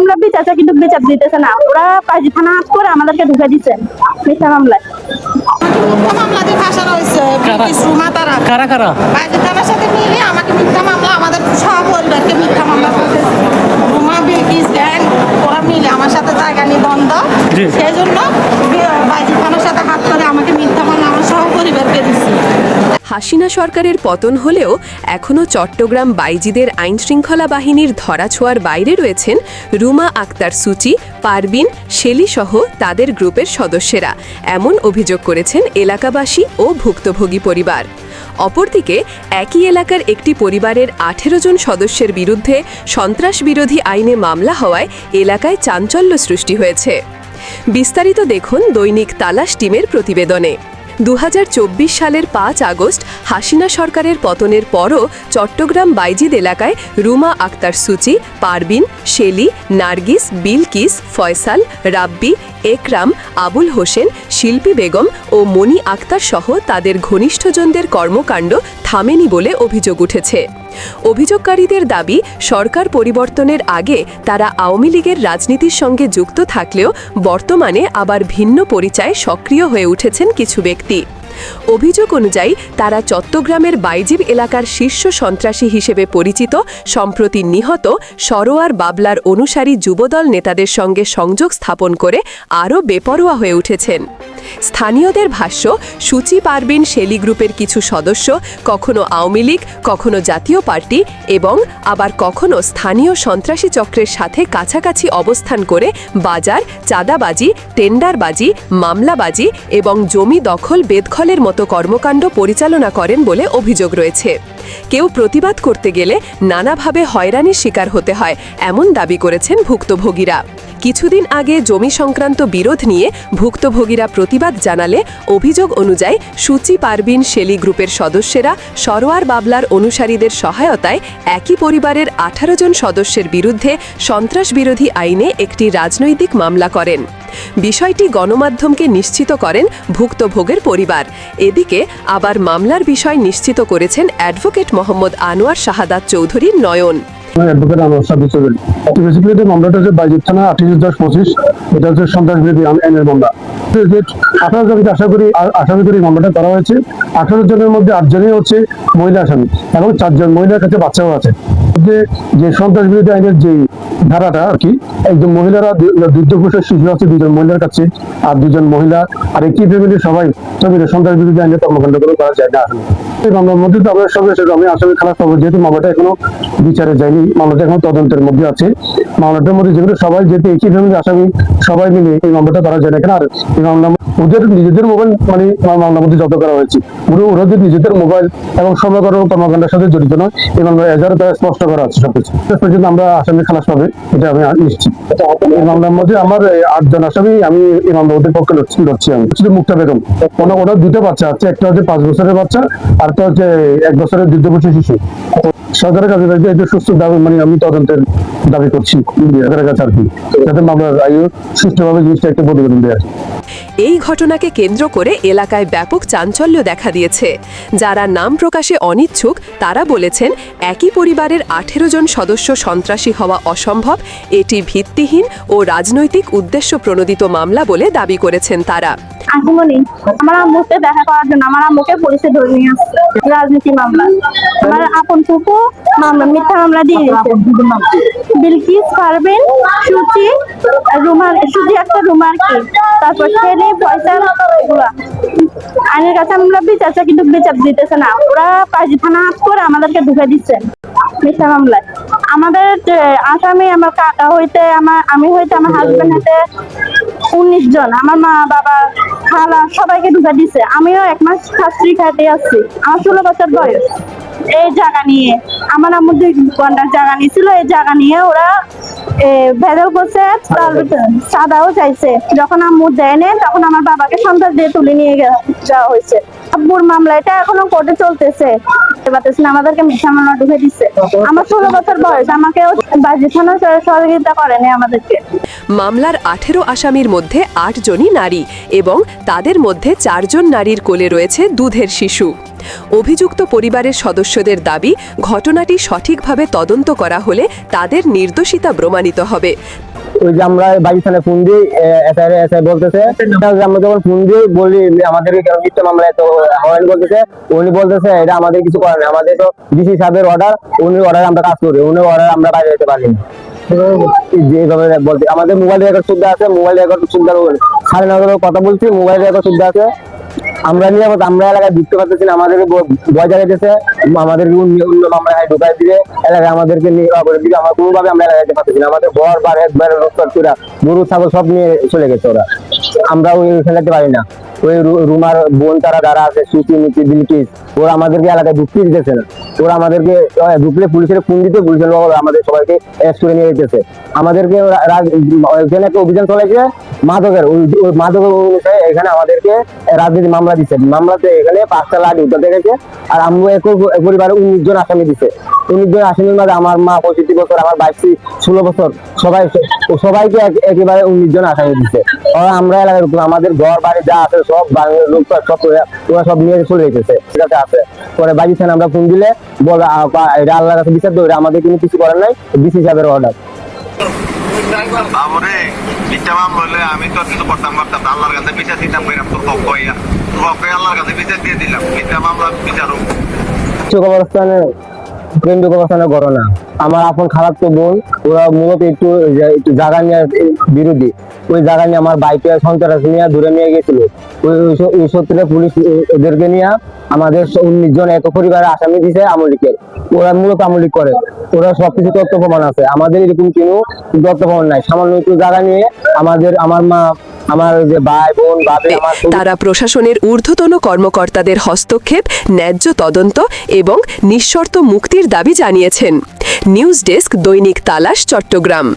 মামলা বিচারছে কিন্তু বিচার দিতেছে না। ওরা কাজী থানা হাত করে আমাদেরকে ঢুকে দিচ্ছে মিথ্যা মামলায়। মিথ্যা মামলা দিয়ে ফাঁসানো হয়েছে। কারা কারা কাজী থানার সাথে মিলে আমাকে মিথ্যা মামলা, আমাদের সব পরিবারকে মিথ্যা মামলা করতেছে। রুমা বিলকিস গ্যাং ওরা মিলে আমার সাথে জায়গা নিবন্ধ, সেই জন্য কাজী থানার সাথে হাত করে আমাকে মিথ্যা মামলা আমার সহ পরিবারকে দিচ্ছে। হাসিনা সরকারের পতন হলেও এখনও চট্টগ্রাম বাইজিদের আইনশৃঙ্খলা বাহিনীর ধরাছোঁয়ার বাইরে রয়েছেন রুমা আক্তার সুচি, পারবিন, শেলি সহ তাদের গ্রুপের সদস্যরা, এমন অভিযোগ করেছেন এলাকাবাসী ও ভুক্তভোগী পরিবার। অপরদিকে একই এলাকার একটি পরিবারের 18 জন সদস্যের বিরুদ্ধে সন্ত্রাস বিরোধী আইনে মামলা হওয়ায় এলাকায় চাঞ্চল্য সৃষ্টি হয়েছে। বিস্তারিত দেখুন দৈনিক তালাশ টিমের প্রতিবেদনে। 2024 সালের 5 আগস্ট হাসিনা সরকারের পতনের পরও চট্টগ্রাম বাইজিদ এলাকায় রুমা আক্তার সুচি, পারবিন, শেলি, নার্গিস, বিলকিস, ফয়সাল, রাব্বি, একরাম, আবুল হোসেন, শিল্পী বেগম ও মনি আক্তার সহ তাদের ঘনিষ্ঠজনদের কর্মকাণ্ড থামেনি বলে অভিযোগ উঠেছে। অভিযোগকারীদের দাবি, সরকার পরিবর্তনের আগে তারা আওয়ামী লীগের রাজনীতির সঙ্গে যুক্ত থাকলেও বর্তমানে আবার ভিন্ন পরিচয়ে সক্রিয় হয়ে উঠেছেন কিছু ব্যক্তি। অভিযোগ অনুযায়ী তারা চট্টগ্রামের বাইজিব এলাকার শীর্ষ সন্ত্রাসী হিসেবে পরিচিত সম্প্রতি নিহত সরোয়ার বাবলার অনুসারী যুবদল নেতাদের সঙ্গে সংযোগ স্থাপন করে আরও বেপরোয়া হয়ে উঠেছেন। স্থানীয়দের ভাষ্য, সুচি, পারবিন, শেলি গ্রুপের কিছু সদস্য কখনো আওয়ামী লীগ, কখনো জাতীয় পার্টি এবং আবার কখনো স্থানীয় সন্ত্রাসী চক্রের সাথে কাছাকাছি অবস্থান করে বাজার, চাঁদাবাজি, টেন্ডারবাজি, মামলাবাজি এবং জমি দখল বেদখলের মতো কর্মকাণ্ড পরিচালনা করেন বলে অভিযোগ রয়েছে। কেউ প্রতিবাদ করতে গেলে নানাভাবে হয়রানির শিকার হতে হয়, এমন দাবি করেছেন ভুক্তভোগীরা। কিছুদিন আগে জমি সংক্রান্ত বিরোধ নিয়ে ভুক্তভোগীরা প্রতিবাদ জানালে অভিযোগ অনুযায়ী সুচি, পারবিন, শেলি গ্রুপের সদস্যরা সরোয়ার বাবলার অনুসারীদের সহায়তায় একই পরিবারের 18 জন সদস্যের বিরুদ্ধে সন্ত্রাস বিরোধী আইনে একটি রাজনৈতিক মামলা করেন। বিষয়টি গণমাধ্যমকে নিশ্চিত করেন ভুক্তভোগের পরিবার। এদিকে আবার মামলার বিষয় নিশ্চিত করেছেন অ্যাডভোকেট মোহাম্মদ আনোয়ার শাহাদাত চৌধুরীর নয়ন। মামলাটা হচ্ছে বাইজিদ থানা 28/10/25, এটা হচ্ছে সন্ত্রাস বিরোধী আইনের মামলা। 18 জনকে আসামি করে মামলাটা করা হয়েছে। 18 জনের মধ্যে 8 জনই হচ্ছে মহিলা আসামি এবং 4 জন মহিলার কাছে বাচ্চাও আছে। যে সন্ত্রাস বিরোধী আইনের যে ধারাটা আর কি, একজন মহিলারা দুগ্ধপুষ্টের শিশু আছে 2 জন মহিলার কাছে, আর 2 জন মহিলা আর একই ফ্যামিলির সবাই সন্ত্রাস বিরোধী আইনের কর্মকাণ্ড করা যায় না। আসলে এই মামলার মধ্যে তো আমরা সঙ্গে আমি আসামি খালাস পাবো, যেহেতু মামলাটা এখনো বিচারে যায়নি, মামলাটা এখন তদন্তের মধ্যে আছে। মামলাটার মধ্যে যেগুলো সবাই যেহেতু একই ফ্যামিলির আসামি, সবাই মিলে এই মামলাটা করা যায় না কেন। আর এই মামলা ওদের নিজেদের মোবাইল মানে মামলার মধ্যে জব্দ করা হয়েছে, ওদের নিজেদের মোবাইল এবং সমগ্র কর্মকাণ্ডের সাথে জড়িত নয়। এই মামলা এজাহারে তারা স্পষ্ট করা আছে সবকিছু। শেষ পর্যন্ত আমরা আসামি খালাস পাবে, এটা আমি নিশ্চিত। এই মামলার মধ্যে আমার 8 জন আসামি, আমি এই মামলা ওদের পক্ষে লড়ছি। আমি শুধু মুক্তা বেগম, ওনার 2টা বাচ্চা আছে, একটা হচ্ছে 5 বছরের বাচ্চা আর একটা হচ্ছে 1 বছরের দুগ্ধপুষ্টের শিশু। সরকারের কাছে একটু সুস্থ দাবি মানে আমি তদন্তের দাবি করছি সরকারের কাছে আর কি, যাতে মামলার আয়ু সুষ্ঠুভাবে জিনিসটা একটা প্রতিবেদন দেয়। এই ঘটনাকে কেন্দ্র করে এলাকায় ব্যাপক চাঞ্চল্য দেখা দিয়েছে। যারা নাম প্রকাশে অনিচ্ছুক তারা বলেছেন, একই পরিবারের 18 জন সদস্য সন্ত্রাসী হওয়া অসম্ভব, এটি ভিত্তিহীন ও রাজনৈতিক উদ্দেশ্য প্রণোদিত মামলা বলে দাবি করেছেন তারা। আসমনি আমার আম্মুকে দেখা করার জন্য আমার আম্মুকে পুলিশে ধরে নিয়ে আসছে রাজনীতি মামলা। আমার আপন ফুপু মামলা মিথ্যা মামলা দিয়ে দিয়েছে। বিলকিস, পারবিন, সুচি, সুচি একটা রুমার কি, তারপর শেলি, ফয়সাল, এগুলা আইনের কাছে আমরা বিচারছে কিন্তু বিচার দিতেছে না। ওরা কাজী থানা হাত করে আমাদেরকে ঢুকে দিচ্ছে মিথ্যা মামলায়। আমাদের আসামি আমার কাকা হইতে আমি হইতে আমার হাজবেন্ড হইতে 19 জন, আমার মা, বাবা, খালা সবাইকে ঢুকে দিচ্ছে। আমিও 1 মাস শাস্তি খাইতে আসছি। আমার 16 বছর বয়স। এই জায়গা নিয়ে আমার আম্মু 2 ঘন্টার জায়গা নিয়েছিল, এই জায়গা নিয়ে ওরা ভেদল করছে, সাদাও চাইছে। যখন আম্মু দেয়নি তখন আমার বাবাকে সন্ত্রাস দিয়ে তুলে নিয়ে যাওয়া হয়েছে। আব্বুর মামলা এটা এখনো কোর্টে চলতেছে। আমাদেরকে মিথ্যা মামলা ঢুকে দিচ্ছে। আমার 16 বছর বয়স, আমাকেও বাইজিদ থানা সহযোগিতা করেনি আমাদেরকে। মামলার 18 আসামির মধ্যে 8 জনই নারী এবং তাদের মধ্যে 4 জন নারীর কোলে রয়েছে দুধের শিশু। অভিযুক্ত পরিবারের সদস্যদের দাবি, ঘটনাটি সঠিকভাবে তদন্ত করা হলে তাদের নির্দোষিতা প্রমাণিত হবে। ওই যে আমরা বাইজি থানায় ফোন দিই, এসআই বলতেছে, আমরা যখন ফোন দিই বলি আমাদের কেন মিথ্যা মামলা এত হয়রানি বলতেছে, উনি বলতেছে এটা আমাদের কিছু করার নেই, আমাদের তো ডিসি সাহেবের অর্ডার, উনি অর্ডার আমরা কাজ করি, উনি অর্ডার আমরা বাইরে যেতে পারি না। যেভাবে বলতে আমাদের মোবাইল রেকর্ড সুবিধা আছে, মোবাইল রেকর্ড সুবিধা 9:30 কথা বলছি, মোবাইল রেকর্ড সুবিধা আছে। আমরা নিরাপদ, আমরা এলাকায় ঢুকতে পারতেছি না, আমাদেরকে ভয় জাগাইতেছে, আমাদেরকে অন্য মামলা ঢুকাই দিবে, এলাকায় আমাদেরকে দিকে আমরা কোনোভাবে আমরা এলাকায় যেতে পারতেছি না। আমাদের ঘর বার একবার গরু ছাগল সব নিয়ে চলে গেছে ওরা, আমরা ওই খেলাতে পারি না। ওই রুমার বোন তারা যারা আছে, সুচি মিচি বিলকিস, ওরা আমাদেরকে এলাকায় ঢুকতে দিতেছে না। ওরা আমাদেরকে ঢুকলে পুলিশের ফোন দিতে, পুলিশের লোক আমাদের সবাইকে অ্যারেস্ট করে নিয়ে যেতেছে। আমাদেরকে এখানে একটা অভিযান চলেছে মাদকের, ওই মাদকের অনুসারে এখানে আমাদেরকে রাজনীতি মামলা দিচ্ছে। মামলাতে এখানে 5টা লাখ উদ্ধার দেখেছে, আর আমরা পরিবারে 19 জন আসামি দিচ্ছে। 19 জন আসামির মাঝে আমার মা 65 বছর, আমার 16 বছর, সবাইকে একেবারে 19 জন আসামি দিচ্ছে। আমরা এলাকার আমাদের ঘর বাড়ি যা আছে সব বাংলার লোক সব ওরা সব নিয়ে চলে যেতেছে, ঠিক আছে আছে। পরে বাইজি থানা আমরা ফোন দিলে বলে এটা আল্লাহর কাছে বিচার দেবে, আমাদের কিন্তু কিছু করার নাই, ডিসি সাহেবের অর্ডার। বাবরে মিথ্যা মামলা হলে আমি তো কিছু করতাম পারতাম, আল্লাহর কাছে বিচার দিতাম, তোর পক্ষইয়া আল্লাহর কাছে বিচার দিয়ে দিলাম, মিথ্যা মামলা বিচারও কেন্দ্রীয় কবরস্থানের ঘটনা। আমার আপন খারাপ তো বোন, ওরা মূলত একটু জায়গা নিয়ে বিরোধী, ওই জায়গা নিয়ে আমার বাইকে সন্ত্রাস নিয়ে ধরে নিয়ে গেছিল। ওই সূত্রে পুলিশ ওদেরকে নিয়ে আমাদের 19 জন এক পরিবারের আসামি দিছে আমলিকের। ওরা মূলত আমলিক করে, ওরা সবকিছু তথ্য প্রমাণ আছে, আমাদের এরকম কোনো তথ্য প্রমাণ নাই। সামান্য একটু জায়গা নিয়ে আমার মা, আমার যে ভাই বোন ভাবি, আমার তারা প্রশাসনের ঊর্ধ্বতন কর্মকর্তাদের হস্তক্ষেপ, ন্যায্য তদন্ত এবং নিঃশর্ত মুক্তির দাবি জানিয়েছেন। নিউজ ডেস্ক, দৈনিক তালাশ, চট্টগ্রাম।